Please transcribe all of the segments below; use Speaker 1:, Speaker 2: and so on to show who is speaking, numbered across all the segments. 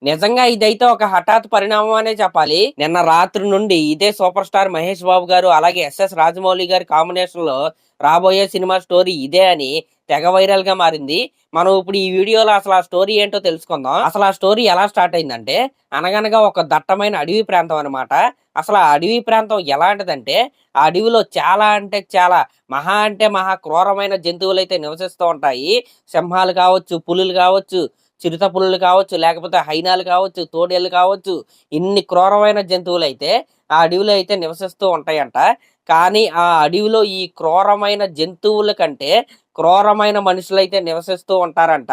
Speaker 1: నిజంగా ఇదైతే ఒక హఠాత్ పరిణామం అనే చెప్పాలి. నిన్న రాత్రి నుండి ఇదే సూపర్ స్టార్ మహేష్ బాబు గారు అలాగే ఎస్ఎస్ రాజమౌళి గారి కాంబినేషన్ లో రాబోయే సినిమా స్టోరీ ఇదే అని తెగ వైరల్ గా మారింది. మనం ఇప్పుడు ఈ వీడియోలో అసలు ఆ స్టోరీ ఏంటో తెలుసుకుందాం. అసలు ఆ స్టోరీ ఎలా స్టార్ట్ అయిందంటే, అనగనగా ఒక దట్టమైన అడవి ప్రాంతం అన్నమాట. అసలు ఆ అడవి ప్రాంతం ఎలాంటిదంటే, ఆ అడవిలో చాలా అంటే చాలా అంటే మహా క్రూరమైన జంతువులు అయితే నివసిస్తూ ఉంటాయి. సింహాలు కావచ్చు, పులులు కావచ్చు, చిరుత పులులు కావచ్చు, లేకపోతే హైనాలు కావచ్చు, తోడేళ్ళు కావచ్చు, ఇన్ని క్రూరమైన జంతువులు అయితే ఆ అడవిలో అయితే నివసిస్తూ ఉంటాయంట. కానీ ఆ అడవిలో ఈ క్రూరమైన జంతువుల కంటే క్రూరమైన మనుషులైతే నివసిస్తూ ఉంటారంట.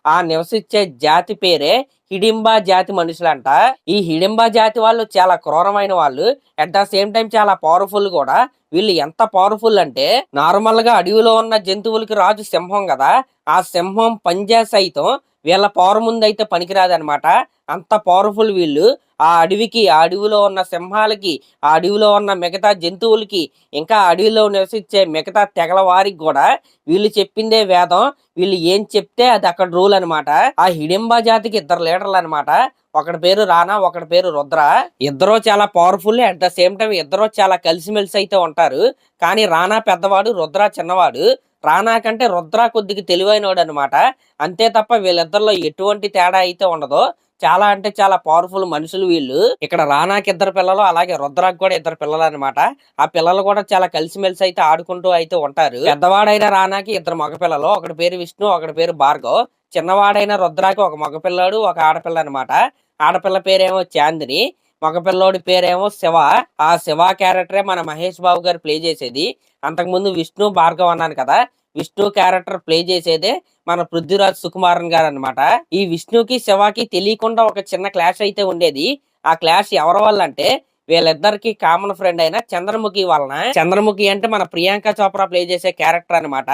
Speaker 1: ఆ నివసించే జాతి పేరే హిడింబా జాతి మనుషులంట. ఈ హిడింబా జాతి వాళ్ళు చాలా క్రూరమైన వాళ్ళు, అట్ ద సేమ్ టైం చాలా పవర్ఫుల్ కూడా. వీళ్ళు ఎంత పవర్ఫుల్ అంటే, నార్మల్ గా అడవిలో ఉన్న జంతువులకి రాజు సింహం కదా, ఆ సింహం పంజా సైతం వీళ్ళ పవర్ ముందు అయితే పనికిరాదనమాట. అంత పవర్ఫుల్ వీళ్ళు. ఆ అడవికి, ఆ అడవిలో ఉన్న సింహాలకి, ఆ అడవిలో ఉన్న మిగతా జంతువులకి, ఇంకా అడవిలో నివసించే మిగతా తెగల వారికి కూడా వీళ్ళు చెప్పిందే వేదం. వీళ్ళు ఏం చెప్తే అది అక్కడ రూల్ అనమాట. ఆ హిడింబా జాతికి ఇద్దరు లీడర్లు అనమాట. ఒకటి పేరు రానా, ఒకటి పేరు రుద్ర. ఇద్దరు చాలా powerful, at the same time ఇద్దరు చాలా కలిసిమెలిసి అయితే ఉంటారు. కానీ రానా పెద్దవాడు, రుద్ర చిన్నవాడు. రానా కంటే రుద్ర కొద్దిగా తెలివైనవాడు అనమాట. అంతే తప్ప వీళ్ళిద్దరిలో ఎటువంటి తేడా అయితే ఉండదు. చాలా అంటే చాలా పవర్ఫుల్ మనుషులు వీళ్ళు. ఇక్కడ రానాకి ఇద్దరు పిల్లలు, అలాగే రుద్రాకి కూడా ఇద్దరు పిల్లలు అనమాట. ఆ పిల్లలు కూడా చాలా కలిసిమెలిసి అయితే ఆడుకుంటూ అయితే ఉంటారు. పెద్దవాడైన రానాకి ఇద్దరు మగ పిల్లలు, ఒకటి పేరు విష్ణు, ఒకటి పేరు భార్గవ్. చిన్నవాడైన రుద్రాకి ఒక మగపిల్లాడు, ఒక ఆడపిల్ల అనమాట. ఆడపిల్ల పేరేమో చాందిని, మగపిల్లోడి పేరేమో శివ. ఆ శివ క్యారెక్టరే మన మహేష్ బాబు గారు ప్లే చేసేది. అంతకుముందు విష్ణు భార్గవ్ అన్నాను కదా, విష్ణు క్యారెక్టర్ ప్లే చేసేదే మన పృథ్వీరాజ్ సుకుమారన్ గారు అనమాట. ఈ విష్ణుకి శివకి తెలియకుండా ఒక చిన్న క్లాష్ అయితే ఉండేది. ఆ క్లాష్ ఎవరి వల్ల అంటే, వీళ్ళిద్దరికి కామన్ ఫ్రెండ్ అయిన చంద్రముఖి వలన. చంద్రముఖి అంటే మన ప్రియాంక చోప్రా ప్లే చేసే క్యారెక్టర్ అనమాట.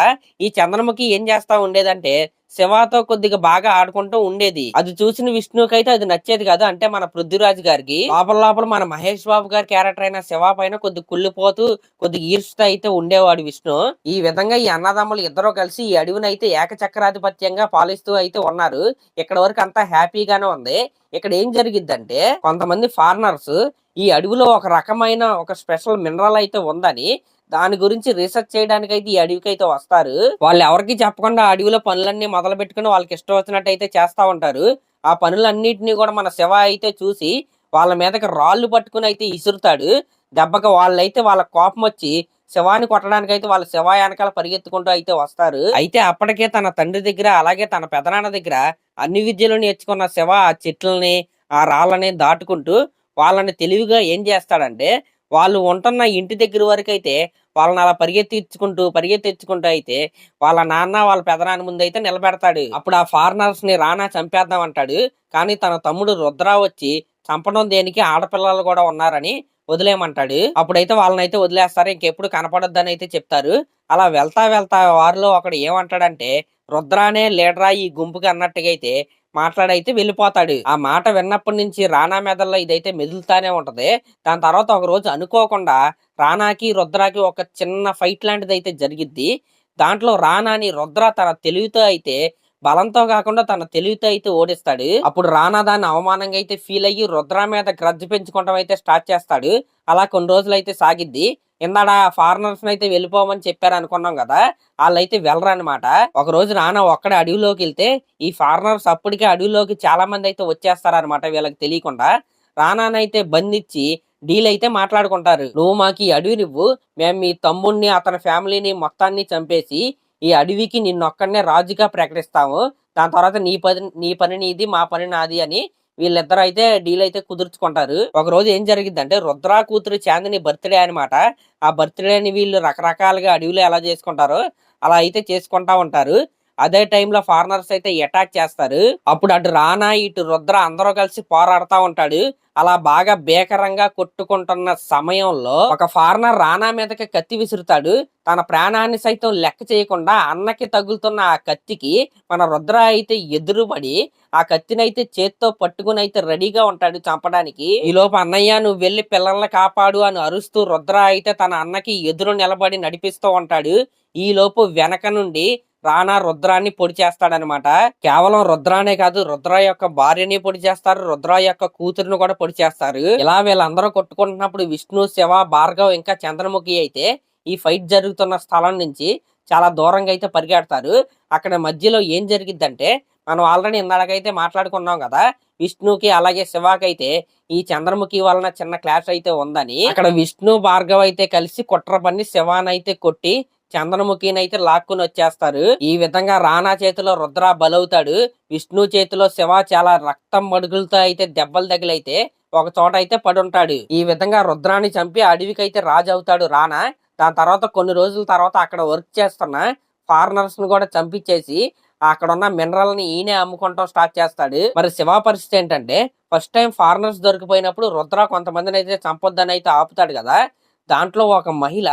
Speaker 1: ఈ చంద్రముఖి ఏం చేస్తా ఉండేదంటే, శివాతో కొద్దిగా బాగా ఆడుకుంటూ ఉండేది. అది చూసిన విష్ణుకి అయితే అది నచ్చేది కాదు. అంటే మన పృథ్వీరాజ్ గారికి లోపల లోపల మన మహేష్ బాబు గారి క్యారెక్టర్ అయిన శివ పైన కొద్దిగా కుళ్ళిపోతూ కొద్దిగా ఈర్ష్ట అయితే ఉండేవాడు విష్ణు. ఈ విధంగా ఈ అన్నదమ్ములు ఇద్దరు కలిసి ఈ అడవిని అయితే ఏకచక్రాధిపత్యంగా పాలిస్తూ అయితే ఉన్నారు. ఇక్కడ వరకు అంతా హ్యాపీగానే ఉంది. ఇక్కడ ఏం జరిగిద్దంటే, కొంతమంది ఫారినర్స్ ఈ అడవిలో ఒక రకమైన ఒక స్పెషల్ మినరల్ అయితే ఉందని దాని గురించి రీసెర్చ్ చేయడానికి అయితే ఈ అడవికి అయితే వస్తారు. వాళ్ళు ఎవరికి చెప్పకుండా అడవిలో పనులన్నీ మొదలు పెట్టుకుని వాళ్ళకి ఇష్టం వచ్చినట్టు అయితే చేస్తా ఉంటారు. ఆ పనులన్నిటినీ కూడా మన శివ అయితే చూసి వాళ్ళ మీదకి రాళ్ళు పట్టుకుని అయితే ఇసురుతాడు. దెబ్బకి వాళ్ళైతే వాళ్ళ కోపం వచ్చి శవాన్ని కొట్టడానికి అయితే వాళ్ళ శవ వెనకాల పరిగెత్తుకుంటూ అయితే వస్తారు. అయితే అప్పటికే తన తండ్రి దగ్గర అలాగే తన పెదనాన్న దగ్గర అన్ని విద్యలు నేర్చుకున్న శవ ఆ చెట్లని, ఆ రాళ్ళని దాటుకుంటూ వాళ్ళని తెలివిగా ఏం చేస్తాడంటే, వాళ్ళు ఉంటున్న ఇంటి దగ్గర వరకు అయితే వాళ్ళని అలా పరిగెత్తించుకుంటూ అయితే వాళ్ళ నాన్న వాళ్ళ పెదనాన్న ముందు అయితే నిలబెడతాడు. అప్పుడు ఆ ఫారినర్స్ ని రానా చంపేద్దాం అంటాడు. కానీ తన తమ్ముడు రుద్ర వచ్చి చంపడం దేనికి, ఆడపిల్లలు కూడా ఉన్నారని వదిలేయమంటాడు. అప్పుడైతే వాళ్ళనైతే వదిలేస్తారు, ఇంకెప్పుడు కనపడొద్దని అయితే చెప్తారు. అలా వెళ్తా వెళ్తా వారిలో ఒకడు ఏమంటాడంటే, రుద్రానే లీడరా ఈ గుంపుకి అన్నట్టుగా అయితే మాట్లాడైతే వెళ్ళిపోతాడు. ఆ మాట విన్నప్పటి నుంచి రానా మెదల్లో ఇదైతే మెదులుతానే ఉంటది. దాని తర్వాత ఒక రోజు అనుకోకుండా రానాకి రుద్రాకి ఒక చిన్న ఫైట్ లాంటిది అయితే జరిగిద్ది. దాంట్లో రానాని రుద్ర తన తెలివితో అయితే, బలంతో కాకుండా తన తెలివితో అయితే ఓడిస్తాడు. అప్పుడు రానా దాన్ని అవమానంగా అయితే ఫీల్ అయ్యి రుద్ర మీద గ్రడ్జ్ పెంచుకోవడం అయితే స్టార్ట్ చేస్తాడు. అలా కొన్ని రోజులు అయితే సాగిద్ది. ఇందాడ ఫారినర్స్ అయితే వెళ్ళిపోమని చెప్పారు అనుకున్నాం కదా, వాళ్ళైతే వెళ్ళరనమాట. ఒక రోజు రానా ఒక్కడే అడవిలోకి వెళ్తే ఈ ఫారినర్స్ అప్పటికే అడవిలోకి చాలా మంది అయితే వచ్చేస్తారనమాట వీళ్ళకి తెలియకుండా. రానానైతే బంధించి డీల్ అయితే మాట్లాడుకుంటారు. నువ్వు మాకు ఈ అడవి నువ్వు, మేము మీ తమ్ముడిని అతని ఫ్యామిలీని మొత్తాన్ని చంపేసి ఈ అడవికి నిన్నొక్కడనే రాజుగా ప్రకటిస్తాము. దాని తర్వాత నీ పని నీది, మా పని నాది అని వీళ్ళిద్దరు అయితే డీల్ అయితే కుదుర్చుకుంటారు. ఒక రోజు ఏం జరిగిందంటే, రుద్ర కూతురు చాందిని బర్త్డే అనమాట. ఆ బర్త్డేని వీళ్ళు రకరకాలుగా అడవిలో ఎలా చేసుకుంటారో అలా అయితే చేసుకుంటా ఉంటారు. అదే టైంలో ఫారినర్స్ అయితే అటాక్ చేస్తారు. అప్పుడు అటు రానా ఇటు రుద్ర అందరూ కలిసి పోరాడుతా ఉంటాడు. అలా బాగా భీకరంగా కొట్టుకుంటున్న సమయంలో ఒక ఫారినర్ రానా మీదకి కత్తి విసురుతాడు. తన ప్రాణాన్ని సైతం లెక్క చేయకుండా అన్నకి తగులుతున్న ఆ కత్తికి మన రుద్ర అయితే ఎదురుపడి ఆ కత్తినైతే చేత్తో పట్టుకుని అయితే రెడీగా ఉంటాడు చంపడానికి. ఈలోపు అన్నయ్య నువ్వు వెళ్లి పిల్లల్ని కాపాడు అని అరుస్తూ రుద్ర అయితే తన అన్నకి ఎదురు నిలబడి నడిపిస్తూ ఉంటాడు. ఈ లోపు వెనక నుండి రానా రుద్రాన్ని పొడి చేస్తాడనమాట. కేవలం రుద్రానే కాదు, రుద్ర యొక్క భార్యని పొడి చేస్తారు, రుద్ర యొక్క కూతురుని కూడా పొడి చేస్తారు. ఇలా వీళ్ళందరూ కొట్టుకుంటున్నప్పుడు విష్ణు, శివ, భార్గవ్ ఇంకా చంద్రముఖి అయితే ఈ ఫైట్ జరుగుతున్న స్థలం నుంచి చాలా దూరంగా అయితే పరిగెడతారు. అక్కడ మధ్యలో ఏం జరిగిద్దంటే, మనం ఆల్రెడీ ఇందాకైతే మాట్లాడుకున్నాం కదా, విష్ణుకి అలాగే శివకైతే ఈ చంద్రముఖి వలన చిన్న క్లాష్ అయితే ఉందని. అక్కడ విష్ణు, భార్గవ్ అయితే కలిసి కుట్ర పన్ని శివానైతే కొట్టి చంద్రముఖిని అయితే లాక్కుని వచ్చేస్తారు. ఈ విధంగా రానా చేతిలో రుద్ర బలవుతాడు. విష్ణు చేతిలో శివ చాలా రక్తం మడుగులతో అయితే దెబ్బలు తగిలైతే ఒక చోట అయితే పడుంటాడు. ఈ విధంగా రుద్రాన్ని చంపి అడవికి అయితే రాజు అవుతాడు రానా. దాని తర్వాత కొన్ని రోజుల తర్వాత అక్కడ వర్క్ చేస్తున్న ఫారినర్స్ ను కూడా చంపించేసి అక్కడ ఉన్న మినరల్ ని ఈయనే అమ్ముకుంటాం స్టార్ట్ చేస్తాడు. మరి శివ పరిస్థితి ఏంటంటే, ఫస్ట్ టైం ఫారినర్స్ దొరికిపోయినప్పుడు రుద్ర కొంతమందిని అయితే చంపొద్దని అయితే ఆపుతాడు కదా. దాంట్లో ఒక మహిళ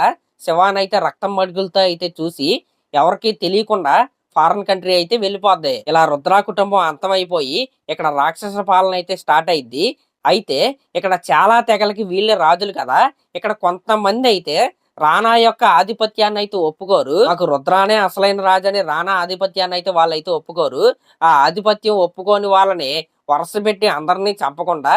Speaker 1: శివానైతే రక్తం మడుగులతో అయితే చూసి ఎవరికి తెలియకుండా ఫారిన్ కంట్రీ అయితే వెళ్ళిపోద్ది. ఇలా రుద్ర కుటుంబం అంతమైపోయి ఇక్కడ రాక్షస పాలన అయితే స్టార్ట్ అయింది. అయితే ఇక్కడ చాలా తెగలకి వీళ్ళే రాజులు కదా. ఇక్కడ కొంతమంది అయితే రానా యొక్క ఆధిపత్యాన్ని అయితే ఒప్పుకోరు. నాకు రుద్రానే అసలైన రాజని రానా ఆధిపత్యాన్ని అయితే వాళ్ళైతే ఒప్పుకోరు. ఆ ఆధిపత్యం ఒప్పుకోని వాళ్ళని వరుస పెట్టి అందరినీ చంపకుండా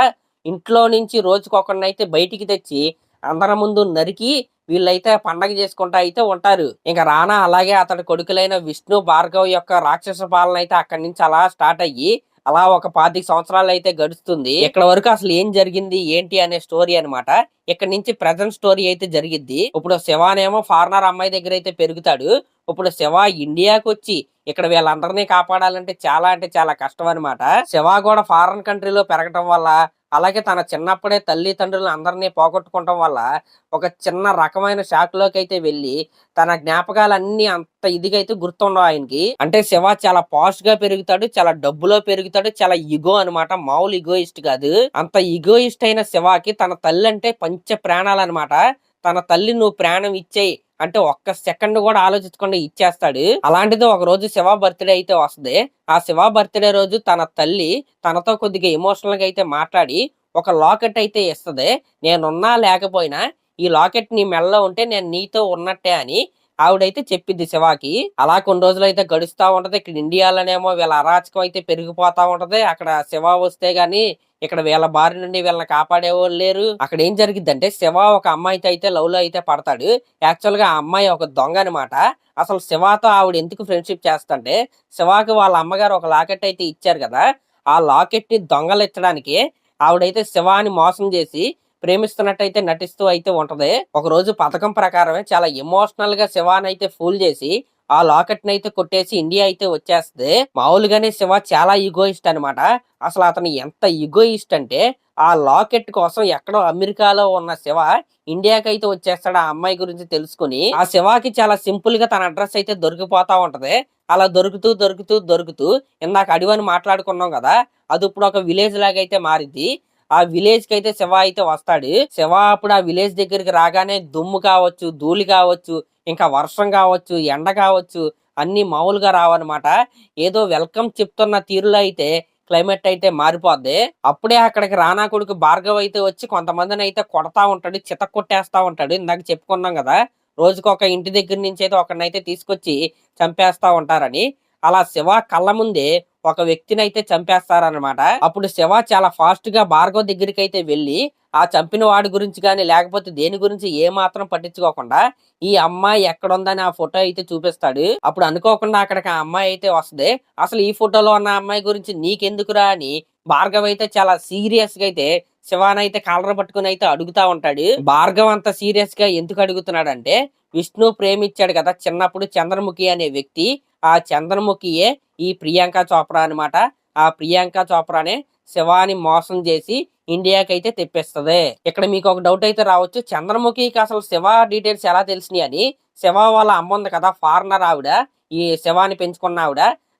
Speaker 1: ఇంట్లో నుంచి రోజుకొకరినైతే బయటికి తెచ్చి అందరి ముందు నరికి వీళ్ళైతే పండగ చేసుకుంటా అయితే ఉంటారు. ఇంకా రానా అలాగే అతడి కొడుకులైన విష్ణు, భార్గవ్ యొక్క రాక్షస పాలన అయితే అక్కడి నుంచి అలా స్టార్ట్ అయ్యి అలా ఒక 25 సంవత్సరాలు అయితే గడుస్తుంది. ఇక్కడ వరకు అసలు ఏం జరిగింది ఏంటి అనే స్టోరీ అనమాట. ఇక్కడ నుంచి ప్రజెంట్ స్టోరీ అయితే జరిగిద్ది. ఇప్పుడు శివానేమో ఫారినర్ అమ్మాయి దగ్గర అయితే పెరుగుతాడు. ఇప్పుడు శివ ఇండియాకి వచ్చి ఇక్కడ వీళ్ళందరినీ కాపాడాలంటే చాలా అంటే చాలా కష్టం అనమాట. శివ కూడా ఫారిన్ కంట్రీలో పెరగటం వల్ల, అలాగే తన చిన్నప్పుడే తల్లిదండ్రులను అందరినీ పోగొట్టుకోవటం వల్ల ఒక చిన్న రకమైన షాక్ లోకి అయితే వెళ్ళి తన జ్ఞాపకాలన్నీ అంత ఇదిగా అయితే గుర్తుండవు ఆయనకి. అంటే శివ చాలా పాష్ గా పెరుగుతాడు, చాలా డబ్బులో పెరుగుతాడు, చాలా ఇగో అనమాట, మామూలు ఇగోయిస్ట్ కాదు. అంత ఇగోయిస్ట్ అయిన శివకి తన తల్లి అంటే పంచ ప్రాణాలు అనమాట. తన తల్లి నువ్వు ప్రాణం ఇచ్చేయి అంటే ఒక్క సెకండ్ కూడా ఆలోచించకుండా ఇచ్చేస్తాడు. అలాంటిది ఒక రోజు శివ బర్త్డే అయితే వస్తుంది. ఆ శివ బర్త్డే రోజు తన తల్లి తనతో కొద్దిగా ఎమోషనల్ గా అయితే మాట్లాడి ఒక లాకెట్ అయితే ఇస్తుంది. నేనున్నా లేకపోయినా ఈ లాకెట్ నీ మెడలో ఉంటే నేను నీతో ఉన్నట్టే అని ఆవిడైతే చెప్పింది శివాకి. అలా కొన్ని రోజులు అయితే గడుస్తా ఉంటది. ఇక్కడ ఇండియాలోనేమో వీళ్ళ అరాచకం అయితే పెరిగిపోతా ఉంటది. అక్కడ శివ వస్తే గాని ఇక్కడ వీళ్ళ బారి నుండి వీళ్ళని కాపాడేవాళ్ళు లేరు. అక్కడ ఏం జరిగిద్దంటే, శివ ఒక అమ్మాయితో అయితే లవ్ లో అయితే పడతాడు. యాక్చువల్ గా ఆ అమ్మాయి ఒక దొంగ అనమాట. అసలు శివతో ఆవిడ ఎందుకు ఫ్రెండ్షిప్ చేస్తుంటే, శివాకి వాళ్ళ అమ్మగారు ఒక లాకెట్ అయితే ఇచ్చారు కదా, ఆ లాకెట్ ని దొంగలిచ్చడానికి ఆవిడైతే శివాని మోసం చేసి ప్రేమిస్తున్నట్టయితే నటిస్తూ అయితే ఉంటది. ఒక రోజు పథకం ప్రకారమే చాలా ఎమోషనల్ గా శివాని అయితే ఫూల్ చేసి ఆ లాకెట్ ని అయితే కొట్టేసి ఇండియా అయితే వచ్చేస్తుంది. మామూలుగానే శివ చాలా ఈగోయిస్ట్ అనమాట. అసలు అతను ఎంత ఈగోయిస్ట్ అంటే, ఆ లాకెట్ కోసం ఎక్కడో అమెరికాలో ఉన్న శివ ఇండియాకి అయితే వచ్చేస్తాడు ఆ అమ్మాయి గురించి తెలుసుకుని. ఆ శివకి చాలా సింపుల్ గా తన అడ్రస్ అయితే దొరికిపోతా ఉంటది. అలా దొరుకుతూ దొరుకుతూ దొరుకుతూ ఇందాక అడివని మాట్లాడుకున్నాం కదా, అది ఇప్పుడు ఒక విలేజ్ లాగా అయితే మారింది. ఆ విలేజ్ కి అయితే శివ అయితే వస్తాడు. శివ అప్పుడు ఆ విలేజ్ దగ్గరికి రాగానే దుమ్ము కావచ్చు, ధూళి కావచ్చు, ఇంకా వర్షం కావచ్చు, ఎండ కావచ్చు, అన్ని మామూలుగా రావన్నమాట. ఏదో వెల్కమ్ చెప్తున్న తీరులో అయితే క్లైమేట్ అయితే మారిపోద్ది. అప్పుడే అక్కడికి రానా కొడుకు భార్గవ్ అయితే వచ్చి కొంతమందిని అయితే కొడతా ఉంటాడు, చిత కొట్టేస్తా ఉంటాడు. ఇందాక చెప్పుకున్నాం కదా, రోజుకు ఒక ఇంటి దగ్గర నుంచి అయితే ఒకరినైతే తీసుకొచ్చి చంపేస్తా ఉంటారని. అలా శివ కళ్ళ ముందే ఒక వ్యక్తిని అయితే చంపేస్తారనమాట. అప్పుడు శివ చాలా ఫాస్ట్ గా భార్గవ్ దగ్గరికి అయితే వెళ్ళి ఆ చంపిన వాడి గురించి కానీ లేకపోతే దేని గురించి ఏ మాత్రం పట్టించుకోకుండా ఈ అమ్మాయి ఎక్కడుందని ఆ ఫోటో అయితే చూపిస్తాడు. అప్పుడు అనుకోకుండా అక్కడికి ఆ అమ్మాయి అయితే వస్తుంది. అసలు ఈ ఫోటోలో ఉన్న అమ్మాయి గురించి నీకెందుకురా అని భార్గవ్ అయితే చాలా సీరియస్ గా అయితే శివానైతే కాలర్ పట్టుకుని అయితే అడుగుతా ఉంటాడు. భార్గవ్ అంత సీరియస్ గా ఎందుకు అడుగుతున్నాడంటే, విష్ణు ప్రేమించాడు కదా చిన్నప్పుడు చంద్రముఖి అనే వ్యక్తి, ఆ చంద్రముఖియే ఈ ప్రియాంక చోప్రా అనమాట. ఆ ప్రియాంక చోప్రానే శివాని మోసం చేసి ఇండియాకి అయితే తెప్పిస్తుంది. ఇక్కడ మీకు ఒక డౌట్ అయితే రావచ్చు, చంద్రముఖికి అసలు శివ డీటెయిల్స్ ఎలా తెలిసినాయి అని. శివ వాళ్ళ అమ్మ ఉంది కదా ఫారినర్ ఆవిడ, ఈ శివాని పెంచుకున్న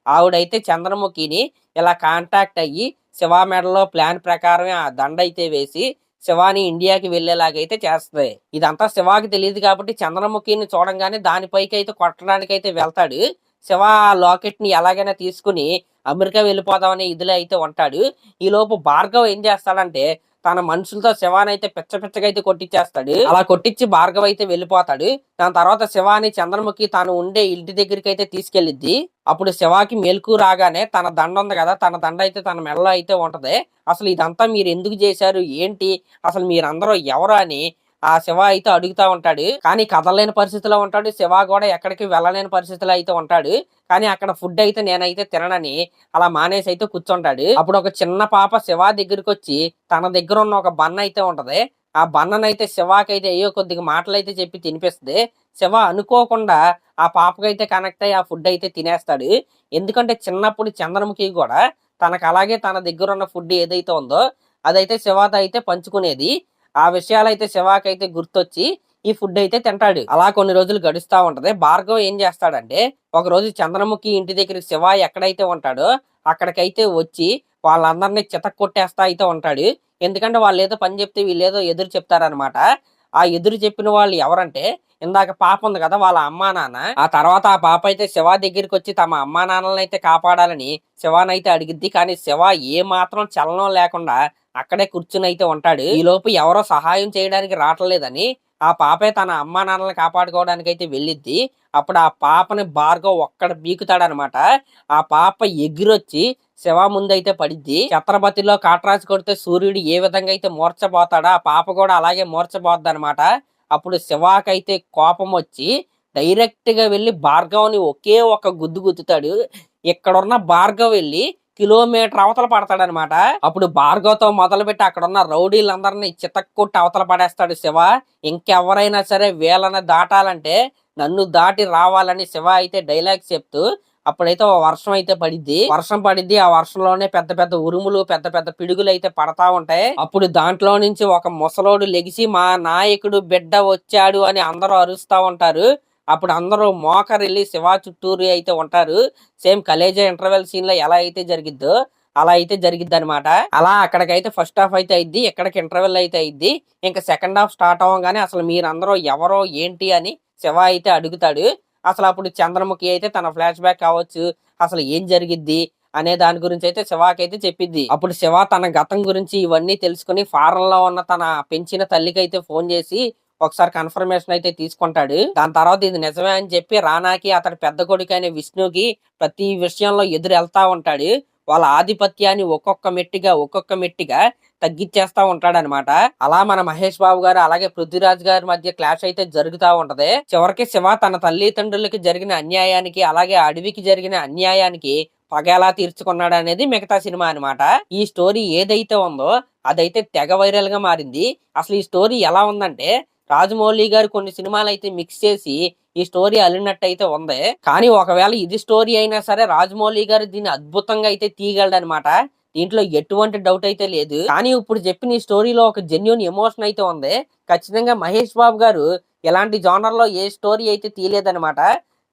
Speaker 1: ఆవిడైతే చంద్రముఖిని ఇలా కాంటాక్ట్ అయ్యి శివ మెడలో ప్లాన్ ప్రకారమే ఆ దండ అయితే వేసి శివాని ఇండియాకి వెళ్లేలాగైతే చేస్తుంది. ఇదంతా శివాకి తెలియదు కాబట్టి చంద్రముఖిని చూడంగానే దానిపైకి అయితే కొట్టడానికి అయితే వెళ్తాడు. శివ ఆ లాకెట్ ని ఎలాగైనా తీసుకుని అమెరికా వెళ్ళిపోదామనే ఇదిలో అయితే ఉంటాడు. ఈ లోపు భార్గవ్ ఏం చేస్తాడంటే, తన మనుషులతో శివాని అయితే పిచ్చ పిచ్చగా అయితే కొట్టించేస్తాడు. అలా కొట్టించి భార్గవ్ అయితే వెళ్ళిపోతాడు. దాని తర్వాత శివాని చంద్రముఖి తాను ఉండే ఇంటి దగ్గరికి అయితే తీసుకెళ్లిద్ది. అప్పుడు శివాకి మెలకు రాగానే తన దండ ఉంది కదా, తన దండ అయితే తన మెడలో అయితే ఉంటది. అసలు ఇదంతా మీరు ఎందుకు చేశారు ఏంటి, అసలు మీరందరూ ఎవరు అని ఆ శివ అయితే అడుగుతా ఉంటాడు. కానీ కదలలేని పరిస్థితిలో ఉంటాడు. శివ కూడా ఎక్కడికి వెళ్ళలేని పరిస్థితిలో అయితే ఉంటాడు. కానీ అక్కడ ఫుడ్ అయితే నేనైతే తిననని అలా మానేసి అయితే కూర్చుంటాడు. అప్పుడు ఒక చిన్న పాప శివ దగ్గరికి వచ్చి తన దగ్గర ఉన్న ఒక బన్న అయితే ఉంటది. ఆ బన్ననైతే శివాకైతే అయ్యో కొద్దిగా మాటలు అయితే చెప్పి తినిపిస్తుంది. శివ అనుకోకుండా ఆ పాపకైతే కనెక్ట్ అయ్యి ఆ ఫుడ్ అయితే తినేస్తాడు. ఎందుకంటే చిన్నప్పుడు చంద్రముఖి కూడా తనకు అలాగే తన దగ్గర ఉన్న ఫుడ్ ఏదైతే ఉందో అదైతే శివతో అయితే పంచుకునేది. ఆ విషయాలు అయితే శివాకైతే గుర్తొచ్చి ఈ ఫుడ్ అయితే తింటాడు. అలా కొన్ని రోజులు గడుస్తా ఉంటది. భార్గవ్ ఏం చేస్తాడంటే ఒక రోజు చంద్రముఖి ఇంటి దగ్గరికి శివ ఎక్కడైతే ఉంటాడో అక్కడికైతే వచ్చి వాళ్ళందరినీ చితక్కొట్టేస్తా అయితే ఉంటాడు. ఎందుకంటే వాళ్ళు ఏదో పని చెప్తే వీళ్ళు ఏదో ఎదురు చెప్తారనమాట. ఆ ఎదురు చెప్పిన వాళ్ళు ఎవరంటే ఇందాక పాప ఉంది కదా వాళ్ళ అమ్మా నాన్న. ఆ తర్వాత ఆ పాప అయితే శివ దగ్గరికి వచ్చి తమ అమ్మా నాన్నలను అయితే కాపాడాలని శివానైతే అడిగిద్ది. కానీ శివ ఏ మాత్రం చలనం లేకుండా అక్కడే కూర్చుని అయితే ఉంటాడు. ఈ లోపు ఎవరో సహాయం చేయడానికి రావట్లేదని ఆ పాపే తన అమ్మా నాన్నలను కాపాడుకోవడానికి అయితే వెళ్ళిద్ది. అప్పుడు ఆ పాపని భార్గవ్ ఒక్కడ బీకుతాడనమాట. ఆ పాప ఎగిరొచ్చి శివ ముందైతే పడిద్ది. ఛత్రపతిలో కాట్రాజు కొడితే సూర్యుడు ఏ విధంగా అయితే మూర్చబోతాడో ఆ పాప కూడా అలాగే మూర్చబోద్ది అనమాట. అప్పుడు శివాకైతే కోపం వచ్చి డైరెక్ట్ గా వెళ్ళి భార్గవ్ని ఒకే ఒక గుద్దు గుద్దుతాడు. ఇక్కడున్న భార్గవ్ వెళ్ళి కిలోమీటర్ అవతల పడతాడనమాట. అప్పుడు భార్గవ్తో మొదలుపెట్టి అక్కడున్న రౌడీలందరినీ చితక్కొట్టి అవతల పడేస్తాడు శివ. ఇంకెవరైనా సరే వీళ్ళని దాటాలంటే నన్ను దాటి రావాలని శివ అయితే డైలాగ్స్ చెప్తూ అప్పుడైతే వర్షం అయితే పడిద్ది. వర్షం పడిద్ది. ఆ వర్షంలోనే పెద్ద పెద్ద ఉరుములు పెద్ద పెద్ద పిడుగులు అయితే పడతా ఉంటాయి. అప్పుడు దాంట్లో నుంచి ఒక ముసలోడు లెగిసి మా నాయకుడు బిడ్డ వచ్చాడు అని అందరూ అరుస్తా ఉంటారు. అప్పుడు అందరూ మోకరిల్లి శివ చుట్టూరు అయితే ఉంటారు. సేమ్ కలేజా ఇంటర్వెల్ సీన్ లో ఎలా అయితే జరిగిద్దో అలా అయితే జరిగిద్ది అనమాట. అలా అక్కడికైతే ఫస్ట్ హాఫ్ అయితే అయింది. ఎక్కడికి ఇంటర్వెల్ అయితే అయింది. ఇంకా సెకండ్ హాఫ్ స్టార్ట్ అవ్వగానే అసలు మీరందరూ ఎవరో ఏంటి అని శివ అయితే అడుగుతాడు. అసలు అప్పుడు చంద్రముఖి అయితే తన ఫ్లాష్ బ్యాక్ కావచ్చు అసలు ఏం జరిగిద్ది అనే దాని గురించి అయితే శివాకి అయితే చెప్పిద్ది. అప్పుడు శివ తన గతం గురించి ఇవన్నీ తెలుసుకుని ఫారెన్ లో ఉన్న తన పెంచిన తల్లికి అయితే ఫోన్ చేసి ఒకసారి కన్ఫర్మేషన్ అయితే తీసుకుంటాడు. దాని తర్వాత ఇది నిజమే అని చెప్పి రానాకి అతడి పెద్ద కొడుకు అయిన విష్ణుకి ప్రతి విషయంలో ఎదురు వెళ్తా ఉంటాడు. వాళ్ళ ఆధిపత్యాన్ని ఒక్కొక్క మెట్టిగా తగ్గించేస్తా ఉంటాడనమాట. అలా మన మహేష్ బాబు గారు అలాగే పృథ్వీరాజ్ గారి మధ్య క్లాష్ అయితే జరుగుతా ఉంటది. చివరికి శివ తన తల్లిదండ్రులకి జరిగిన అన్యాయానికి అలాగే అడవికి జరిగిన అన్యాయానికి పగ ఎలా తీర్చుకున్నాడు అనేది మిగతా సినిమా అనమాట. ఈ స్టోరీ ఏదైతే ఉందో అదైతే తెగ వైరల్ గా మారింది. అసలు ఈ స్టోరీ ఎలా ఉందంటే రాజమౌళి గారు కొన్ని సినిమాలు అయితే మిక్స్ చేసి ఈ స్టోరీ అల్లినట్టు అయితే ఉంది. కానీ ఒకవేళ ఇది స్టోరీ అయినా సరే రాజమౌళి గారు దీన్ని అద్భుతంగా అయితే తీయగలడు అనమాట. దీంట్లో ఎటువంటి డౌట్ అయితే లేదు. కానీ ఇప్పుడు చెప్పిన ఈ స్టోరీలో ఒక జెన్యూన్ ఎమోషన్ అయితే ఉంది. ఖచ్చితంగా మహేష్ బాబు గారు ఇలాంటి జోనర్ లో ఏ స్టోరీ అయితే తీయలేదనమాట.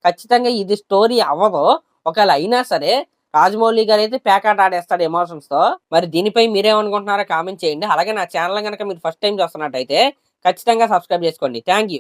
Speaker 1: ఖచ్చితంగా ఇది స్టోరీ అవ్వదు. ఒకవేళ అయినా సరే రాజమౌళి గారు అయితే ప్యాకాట్ ఆడేస్తాడు ఎమోషన్స్ తో. మరి దీనిపై మీరేమనుకుంటున్నారో కామెంట్ చేయండి. అలాగే నా ఛానల్ కనుక మీరు ఫస్ట్ టైం చూస్తున్నట్టయితే ఖచ్చితంగా సబ్స్క్రైబ్ చేసుకోండి. Thank you.